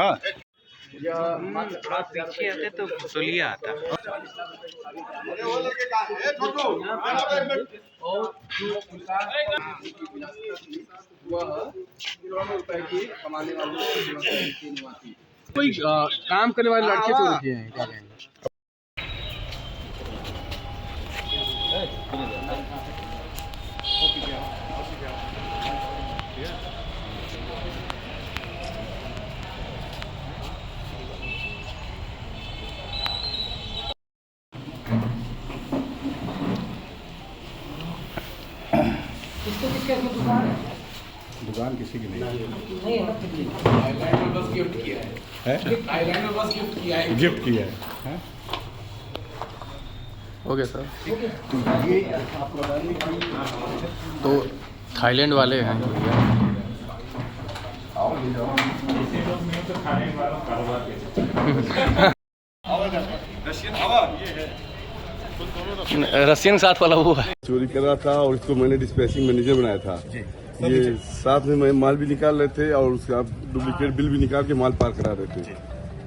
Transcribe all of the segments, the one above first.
हाँ थोड़ा पीछे आते तो फुसुलिया आता। कोई काम करने वाले लड़के चोरी किए हैं क्या कहेंगे? दुकान किसी की नहीं आइलैंड में बस गिफ्ट किया है। आइलैंड में बस गिफ्ट किया है। गिफ्ट किया है। Okay sir. तो थाईलैंड वाले हैं रशियन साथ वाला वो है। चोरी कर रहा था और इसको मैंने डिस्पैचिंग मैनेजर बनाया था। ये साथ में मैं माल भी निकाल रहे थे और उसका डुप्लीकेट बिल भी निकाल के माल पार करा रहे थे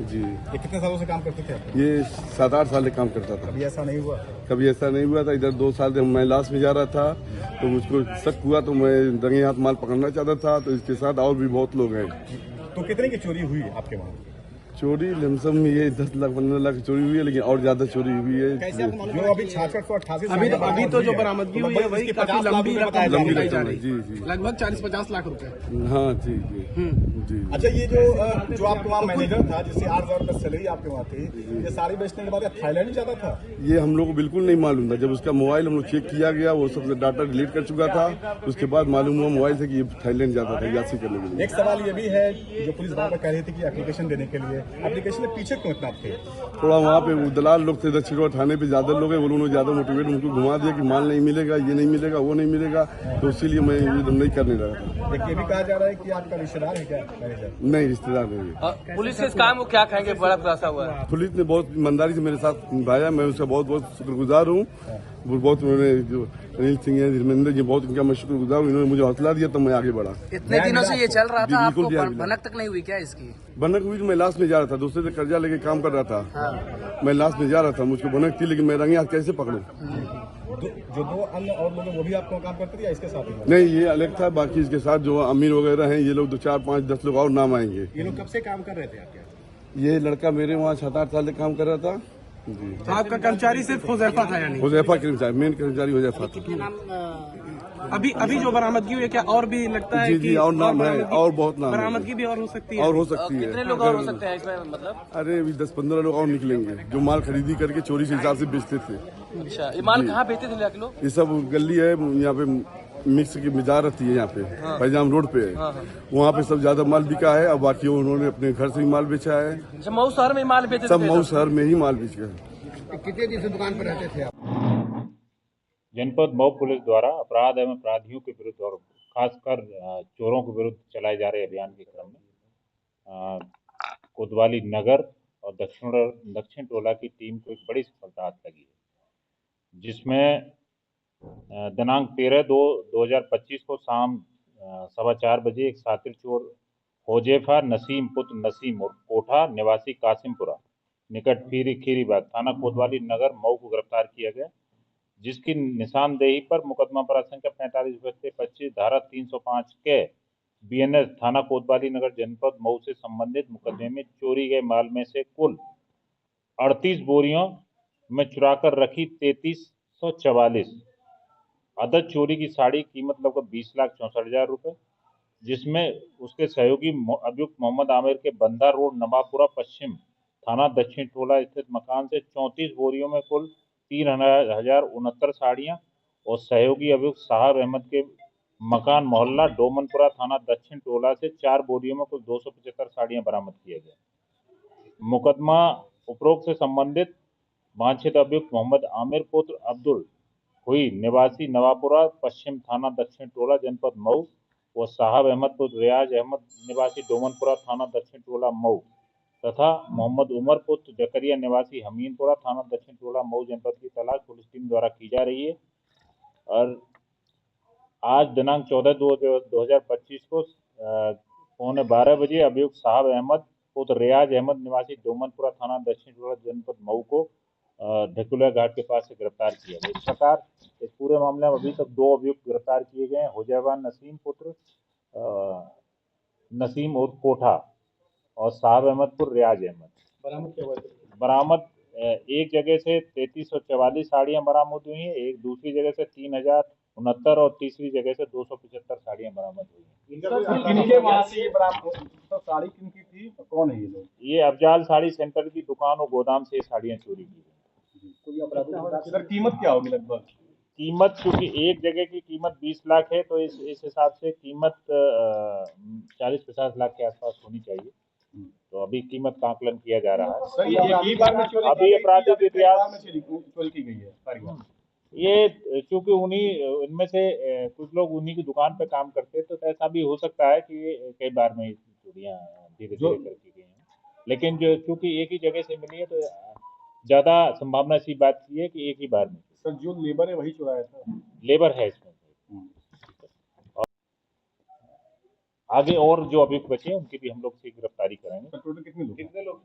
जी। ये कितने सालों से काम करते थे? ये 7-8 साल से काम करता था। कभी ऐसा नहीं हुआ? कभी ऐसा नहीं हुआ था। इधर 2 साल से मैं लाश में जा रहा था तो मुझको शक हुआ तो मैं रंगे हाथ माल पकड़ना चाहता था। तो इसके साथ और भी बहुत लोग हैं। तो कितने की चोरी हुई आपके वहाँ? चोरी लमसम ये 10 लाख 15 लाख चोरी हुई है, लेकिन और ज्यादा चोरी हुई है। जो अभी 6688 अभी तो जो बरामदगी हुई है वही काफी लंबी रकम बताई जा रही है। जी जी लगभग 40-50 लाख रुपए। हाँ जी जी जी। अच्छा, ये जो आपके वहाँ मैनेजर था जिससे 8,000 रुपये सैलरी आपके वहाँ थी, ये सारी बेचने के बाद थाईलैंड ही जाता था? ये हम लोग को बिल्कुल नहीं मालूम था। जब उसका मोबाइल हम लोग चेक किया गया वो सब डाटा डिलीट कर चुका था। उसके बाद मालूम हुआ मोबाइल से कि ये थाईलैंड जाता था यात्री करने के लिए। एक सवाल ये भी है जो पुलिस बार कह रही थी कि एप्लीकेशन देने के लिए, एप्लीकेशन में पीछे क्यों इतना थे? थोड़ा वहाँ पे दलाल लोग थे, दक्षिण थाने पे ज्यादा लोग हैं, वो लोगों ने ज्यादा मोटिवेट उनको घुमा दिया कि माल नहीं मिलेगा, ये नहीं मिलेगा, वो नहीं मिलेगा। तो इसीलिए मैं ये नहीं करने लगा था। एक ये भी कहा जा रहा है कि आपका रिश्तेदार है क्या मैनेजर? नहीं, रिश्तेदार नहीं है। पुलिस के इस काम को क्या कहेंगे? बड़ा खुलासा हुआ है। पुलिस ने बहुत ईमानदारी से मेरे साथ निभाया, मैं उसका बहुत बहुत शुक्रगुजार हूँ। बहुत मैंने जो अनिल सिंह है, धर्मेंद्र जी, बहुत इनका मैं शुक्रगुजार हूँ। इन्होंने मुझे हौसला दिया तो मैं आगे बढ़ा। इतने दिनों से ये चल रहा था, आपको बिल्कुल भनक तक नहीं हुई क्या इसकी? भनक हुई तो मैं लास्ट में जा रहा था, दूसरे से कर्जा लेके काम कर रहा था। मैं लास्ट में जा रहा था, मुझको भनक थी, लेकिन मैं रंगे हाथ कैसे पकड़ूं? जो 2 अन्य और लोग हैं वो भी आपको काम करते थे या इसके साथ ही? नहीं, ये अलग था। बाकी इसके साथ जो अमीर वगैरह हैं ये लोग 2, 4, 5, 10 लोग और नाम आएंगे। ये लोग कब से काम कर रहे थे आपके? ये लड़का मेरे वहाँ 7-8 साल से काम कर रहा था जी। आपका कर्मचारी सिर्फ हुजैफा था यानी? हुजैफा कर्मचारी, मेन कर्मचारी हुजैफा था। अभी जो बरामदगी हुई है क्या और भी लगता है? जी जी, और नाम है, और बहुत नाम है। बरामदगी भी और हो सकती है? और हो सकती है। कितने लोग और हो सकते हैं इसमें मतलब? अरे अभी 10-15 लोग और निकलेंगे जो माल खरीदी करके चोरी के हिसाब से बेचते थे। अच्छा, ये माल कहाँ बेचते थे लाख लोग? ये सब गली है यहाँ पे, मिक्स की बाजार रहती है यहाँ पे। पैजाम रोड पे है। वहाँ पे सब ज्यादा माल बिका है और बाकी उन्होंने अपने घर से ही माल बेचा है। अच्छा, मऊ शहर में माल बेचते थे? सब मऊ शहर में ही माल बेच गए। कितने दिन से दुकान पर रहते थे आप? जनपद मऊ पुलिस द्वारा अपराध एवं अपराधियों के विरुद्ध और खासकर चोरों के विरुद्ध चलाए जा रहे अभियान के क्रम में कोतवाली नगर और दक्षिण टोला की टीम को एक बड़ी सफलता हाथ लगी है, जिसमें दिनांक 13/2/2025 को शाम 4:15 बजे एक शातिर चोर होजेफा नसीम पुत्र नसीम और कोठा निवासी कासिमपुरा निकट खीरीबाग थाना कोतवाली नगर मऊ को गिरफ्तार किया गया, जिसकी निशानदेही पर मुकदमा पर संख्या 45/25 धारा 305 के बीएनएस थाना कोतवाली नगर जनपद मऊ से संबंधित मुकदमे में चोरी गए माल में से कुल 38 बोरियों में चुराकर रखी 3344 अदद चोरी की साड़ी कीमत लगभग 20,64,000 रुपए, जिसमें उसके सहयोगी अभियुक्त मोहम्मद आमिर के बंधा रोड नवापुरा पश्चिम थाना दक्षिण टोला स्थित मकान से 34 बोरियों में कुल 3,069 साड़ियां और सहयोगी अभियुक्त साहब अहमद के मकान मोहल्ला डोमनपुरा थाना दक्षिण टोला से 4 बोरियों में कुल 275 साड़ियां बरामद किया गया। मुकदमा उपरोक्त से संबंधित वांछित अभियुक्त मोहम्मद आमिर पुत्र अब्दुल हुई निवासी नवापुरा पश्चिम थाना दक्षिण टोला जनपद मऊ व साहब अहमद पुत्र रियाज अहमद निवासी डोमनपुरा थाना दक्षिण टोला मऊ तथा मोहम्मद उमर पुत्र जकरिया निवासी हमीनपुरा थाना दक्षिण टोला मऊ जनपद की तलाश पुलिस टीम द्वारा की जा रही है। और आज दिनांक 14/2/2025 को 11:15 बजे अभियुक्त साहब अहमद पुत्र रियाज अहमद निवासी डोमनपुरा थाना दक्षिण टोला जनपद मऊ को ढकुलिया घाट के पास से गिरफ्तार किया गया। इस प्रकार इस पूरे मामले में अभी तक 2 अभियुक्त गिरफ्तार किए गए हैं। हुजैबान नसीम पुत्र नसीम उर्फ कोठा और साहब अहमदपुर रियाज अहमद। बरामद एक जगह से 3344 साड़ियां बरामद हुई हैं, एक दूसरी जगह से 3069 और तीसरी जगह से 275 साड़ियां बरामद हुई हैं। किनके वहाँ से ये बरामद तो साड़ी किनकी थी, कौन है ये लोग? ये अफजाल साड़ी सेंटर की दुकान और गोदाम से ये साड़ियां चोरी की गई। सर कीमत क्या होगी लगभग? कीमत क्योंकि एक जगह की कीमत 20 लाख है तो इस हिसाब से कीमत 40-50 लाख के आसपास होनी चाहिए। तो अभी कीमत का आकलन किया जा रहा है। सर ये बार में चोरी अभी अपराधिक इतिहास चोरी की गई है सारी बात। ये चूंकि इनमें से कुछ लोग उन्हीं की दुकान पे काम करते हैं, तो ऐसा भी हो सकता है कि ये कई बार में चोरियां धीरे धीरे करके गई हैं। लेकिन जो चूंकि एक ही जगह से मिली है तो ज्यादा संभावना इसी बात की है कि एक ही बार में। सर जो लेबर है वही चुराया था? लेबर है इसमें। और आगे और जो अभियुक्त बचे हैं उनकी भी हम लोग से गिरफ्तारी कराएंगे। सर टोटल कितने लोग?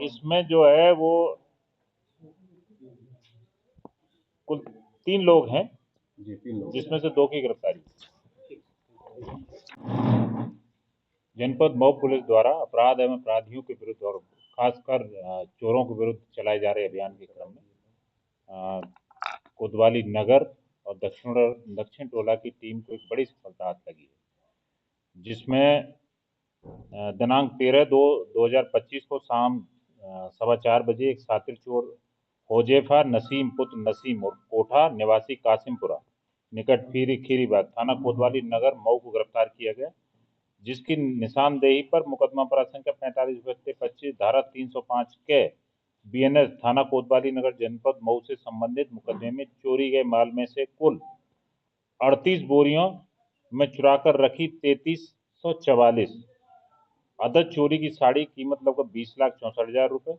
इसमें जो है वो कुल 3 लोग हैं जी 3 लोग, जिसमें से 2 की गिरफ्तारी। जनपद मऊ पुलिस द्वारा अपराध एवं अपराधियों के विरुद्ध और खासकर चोरों के विरुद्ध चलाए जा रहे अभियान के क्रम में कोतवाली नगर और दक्षिण टोला की टीम को एक बड़ी सफलता हाथ लगी है, जिसमें दिनांक 13/2/2025 को शाम 4:15 बजे एक शातिर चोर होजेफा नसीम पुत्र नसीम और कोठा निवासी कासिमपुरा निकट खीरीबाग थाना कोतवाली नगर मऊ को गिरफ्तार किया गया, जिसकी निशानदेही पर मुकदमा पारा संख्या 45/25 धारा 305 के बीएनएस थाना कोतवाली नगर जनपद मऊ से संबंधित मुकदमे में चोरी गए माल में से कुल 38 बोरियों में चुराकर रखी 3344 अदद चोरी की साड़ी कीमत लगभग 20,64,000 रुपए,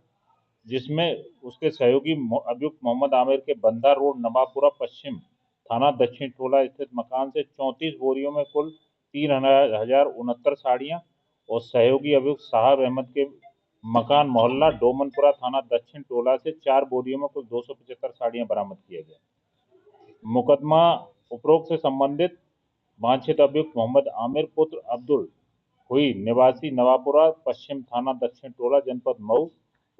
जिसमें उसके सहयोगी अभियुक्त मोहम्मद आमिर के बंधा रोड नवापुरा पश्चिम थाना दक्षिण टोला स्थित मकान से 34 बोरियों में कुल 3,069 साड़ियां और सहयोगी अभियुक्त साहब अहमद के मकान मोहल्ला डोमनपुरा थाना दक्षिण टोला से 4 बोरियों में कुल 275 साड़ियां बरामद किया गया। मुकदमा उपरोक्त से संबंधित वांछित अभियुक्त मोहम्मद आमिर पुत्र अब्दुल हुई निवासी नवापुरा पश्चिम थाना दक्षिण टोला जनपद मऊ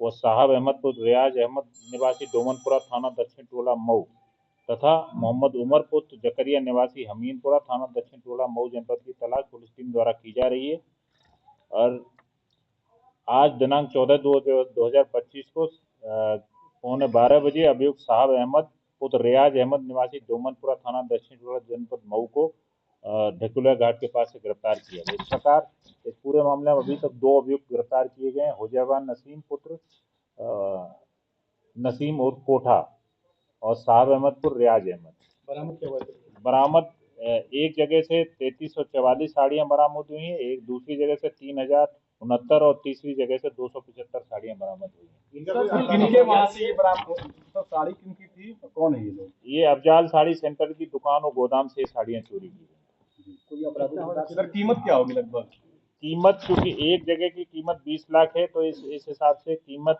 व साहब अहमद पुत्र रियाज अहमद निवासी डोमनपुरा थाना दक्षिण टोला मऊ तथा मोहम्मद उमर पुत्र जकरिया निवासी हमीनपुरा थाना दक्षिण टोला मऊ जनपद की तलाश पुलिस टीम द्वारा की जा रही है। और आज दिनांक 14/2/2025 को 11:15 बजे अभियुक्त साहब अहमद पुत्र रियाज अहमद निवासी डोमनपुरा थाना दक्षिण टोला जनपद मऊ को ढकुलिया घाट के पास से गिरफ्तार किया गया। इस प्रकार इस पूरे मामले में अभी तक 2 अभियुक्त गिरफ्तार किए गए हैं। हुजैबान नसीम पुत्र नसीम उर्फ कोठा और साहब अहमदपुर रियाज अहमद। बरामद एक जगह से 3344 साड़ियां बरामद हुई हैं, एक दूसरी जगह से 3069 और तीसरी जगह से 275 साड़ियां बरामद हुई हैं। किनके वहाँ से ये बरामद तो साड़ी किनकी थी, कौन है ये लोग? ये अफजाल साड़ी सेंटर की दुकान और गोदाम से साड़ियां चोरी की गई। सर कीमत क्या होगी लगभग? कीमत क्योंकि एक जगह की कीमत 20 लाख है तो इस हिसाब से कीमत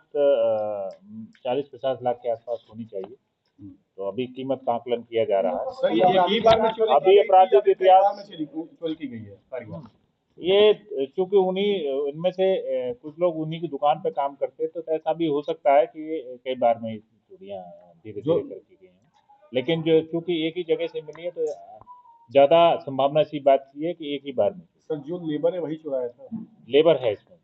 40-50 लाख के आसपास होनी चाहिए। तो अभी कीमत का आकलन किया जा रहा है। सर ये बार में चोरी अभी अपराधिक इतिहास चोरी की गई है सारी बात। ये चूंकि इनमें से कुछ लोग उन्हीं की दुकान पे काम करते हैं, तो ऐसा भी हो सकता है कि ये कई बार में चोरियां धीरे धीरे करके गई हैं। लेकिन जो चूंकि एक ही जगह से मिली है तो ज्यादा संभावना इसी बात की है कि एक ही बार में। सर जो लेबर है वही चुराया था? लेबर है इसमें।